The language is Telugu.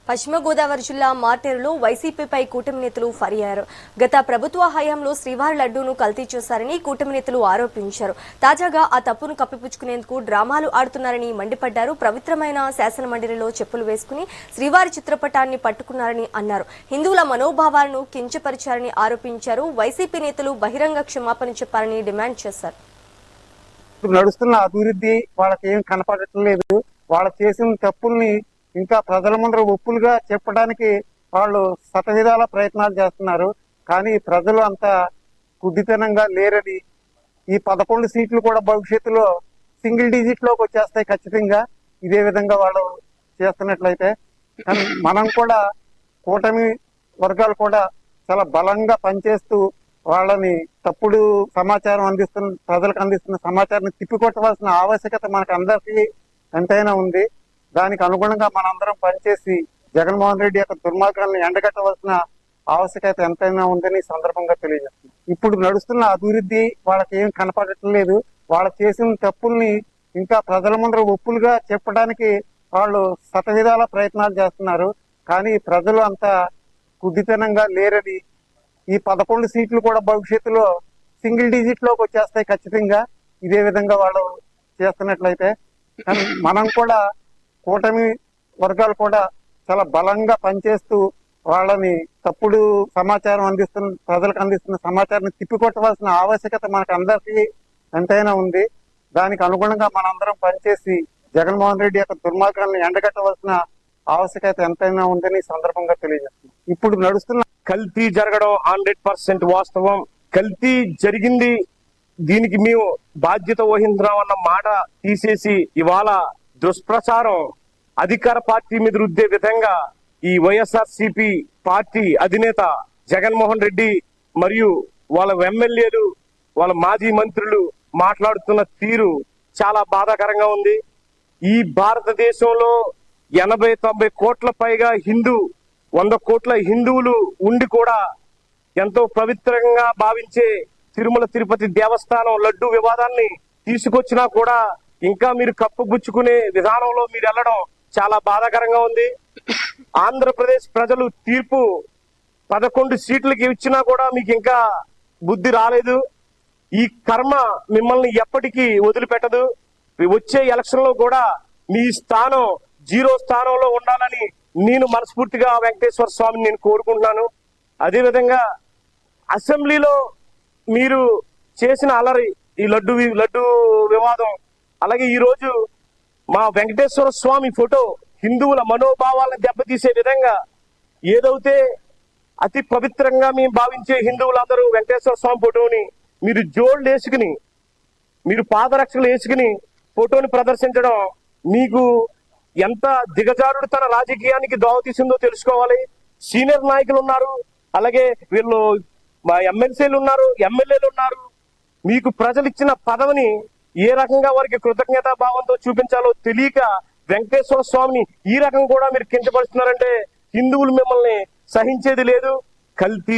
పశ్చిమ గోదావరి జిల్లా మార్టేరులో వైసీపీపై కూటమి నేతలు ఫిర్యాదు. గత ప్రభుత్వ హయాంలో శ్రీవారి లడ్డూను కల్తీ చేశారని కూటమి నేతలు ఆరోపించారు. తాజాగా ఆ తప్పును కప్పిపుచ్చుకునేందుకు డ్రామాలు ఆడుతున్నారని మండిపడ్డారు. పవిత్రమైన శాసనమండలిలో చెప్పులు వేసుకుని శ్రీవారి చిత్రపటాన్ని పట్టుకున్నారని అన్నారు. హిందువుల మనోభావాలను కించపరిచారని ఆరోపించారు. వైసీపీ నేతలు బహిరంగ క్షమాపణ చెప్పాలని డిమాండ్ చేశారు. నడుస్తున్న అభివృద్ధి వాళ్ళకి ఏం కనపడటం లేదు. వాళ్ళు చేసిన తప్పుల్ని ఇంకా ప్రజల ముందర ఒప్పులుగా చెప్పడానికి వాళ్ళు శతవిధాల ప్రయత్నాలు చేస్తున్నారు. కానీ ప్రజలు అంత కుడితనంగా లేరని, ఈ 11 సీట్లు కూడా భవిష్యత్తులో సింగిల్ డిజిట్ లోకి వచ్చేస్తాయి ఖచ్చితంగా ఇదే విధంగా వాళ్ళు చేస్తున్నట్లయితే. కానీ మనం కూడా కూటమి వర్గాలు కూడా చాలా బలంగా పనిచేస్తూ వాళ్ళని తప్పుడు సమాచారం ప్రజలకు అందిస్తున్న సమాచారాన్ని తిప్పికొట్టవలసిన ఆవశ్యకత మనకు అందరికీ ఎంతైనా ఉంది. దానికి అనుగుణంగా మనందరం పనిచేసి జగన్మోహన్ రెడ్డి యొక్క దుర్మార్గాన్ని ఎండగట్టవలసిన ఆవశ్యకత ఎంతైనా ఉందని సందర్భంగా తెలియజేస్తుంది. ఇప్పుడు నడుస్తున్న అభివృద్ధి వాళ్ళకి ఏం కనపడటం లేదు. వాళ్ళు చేసిన తప్పుల్ని ఇంకా ప్రజల ముందర ఒప్పులుగా చెప్పడానికి వాళ్ళు శతవిధాల ప్రయత్నాలు చేస్తున్నారు. కానీ ప్రజలు అంత కుడితనంగా లేరని, ఈ 11 సీట్లు కూడా భవిష్యత్తులో సింగిల్ డిజిట్ లోకి వచ్చేస్తాయి ఖచ్చితంగా ఇదే విధంగా వాళ్ళు చేస్తున్నట్లయితే. కానీ మనం కూడా కూటమి వర్గాలు కూడా చాలా బలంగా పనిచేస్తూ వాళ్ళని తప్పుడు సమాచారం ప్రజలకు అందిస్తున్న సమాచారాన్ని తిప్పికొట్టవలసిన ఆవశ్యకత మనకు అందరికీ ఎంతైనా ఉంది. దానికి అనుగుణంగా మనందరం పనిచేసి జగన్మోహన్ రెడ్డి యొక్క దుర్మార్గాన్ని ఎండగట్టవలసిన ఆవశ్యకత ఎంతైనా ఉందని సందర్భంగా తెలియజేస్తుంది. ఇప్పుడు నడుస్తున్న కల్తీ జరగడం 100% వాస్తవం. కల్తీ జరిగింది, దీనికి మేము బాధ్యత వహించామన్న మాట తీసేసి ఇవాళ దుష్ప్రచారం అధికార పార్టీ మీద రుద్దే విధంగా ఈ వైఎస్ఆర్సీపీ పార్టీ అధినేత జగన్మోహన్ రెడ్డి మరియు వాళ్ళ ఎమ్మెల్యేలు, వాళ్ళ మాజీ మంత్రులు మాట్లాడుతున్న తీరు చాలా బాధాకరంగా ఉంది. ఈ భారతదేశంలో 80-90 కోట్ల పైగా 100 కోట్ల హిందువులు ఉండి కూడా ఎంతో పవిత్రంగా భావించే తిరుమల తిరుపతి దేవస్థానం లడ్డు వివాదాన్ని తీసుకొచ్చినా కూడా ఇంకా మీరు కప్పుబుచ్చుకునే విధానంలో మీరు వెళ్ళడం చాలా బాధాకరంగా ఉంది. ఆంధ్రప్రదేశ్ ప్రజలు తీర్పు 11 సీట్లకి ఇచ్చినా కూడా మీకు ఇంకా బుద్ధి రాలేదు. ఈ కర్మ మిమ్మల్ని ఎప్పటికీ వదిలిపెట్టదు. వచ్చే ఎలక్షన్ లో కూడా మీ స్థానం 0 స్థానంలో ఉండాలని నేను మనస్ఫూర్తిగా వెంకటేశ్వర స్వామిని నేను కోరుకుంటున్నాను. అదేవిధంగా అసెంబ్లీలో మీరు చేసిన అలరి, ఈ లడ్డు వివాదం, అలాగే ఈ రోజు మా వెంకటేశ్వర స్వామి ఫోటో హిందువుల మనోభావాలను దెబ్బతీసే విధంగా ఏదైతే అతి పవిత్రంగా మేము భావించే హిందువులందరూ వెంకటేశ్వర స్వామి ఫోటోని మీరు జోళ్ళు వేసుకుని, మీరు పాదరక్షలు వేసుకుని ఫోటోని ప్రదర్శించడం మీకు ఎంత దిగజారుడు తన రాజకీయానికి దోవతీసిందో తెలుసుకోవాలి. సీనియర్ నాయకులు ఉన్నారు, అలాగే వీళ్ళు మా ఎమ్మెల్సీలు ఉన్నారు, ఎమ్మెల్యేలు ఉన్నారు. మీకు ప్రజలు ఇచ్చిన పదవిని ఏ రకంగా వారికి కృతజ్ఞతా భావంతో చూపించాలో తెలియక వెంకటేశ్వర స్వామిని ఈ రకం కూడా మీరు కించపరుస్తున్నారంటే హిందువులు మిమ్మల్ని సహించేది లేదు. కల్తీ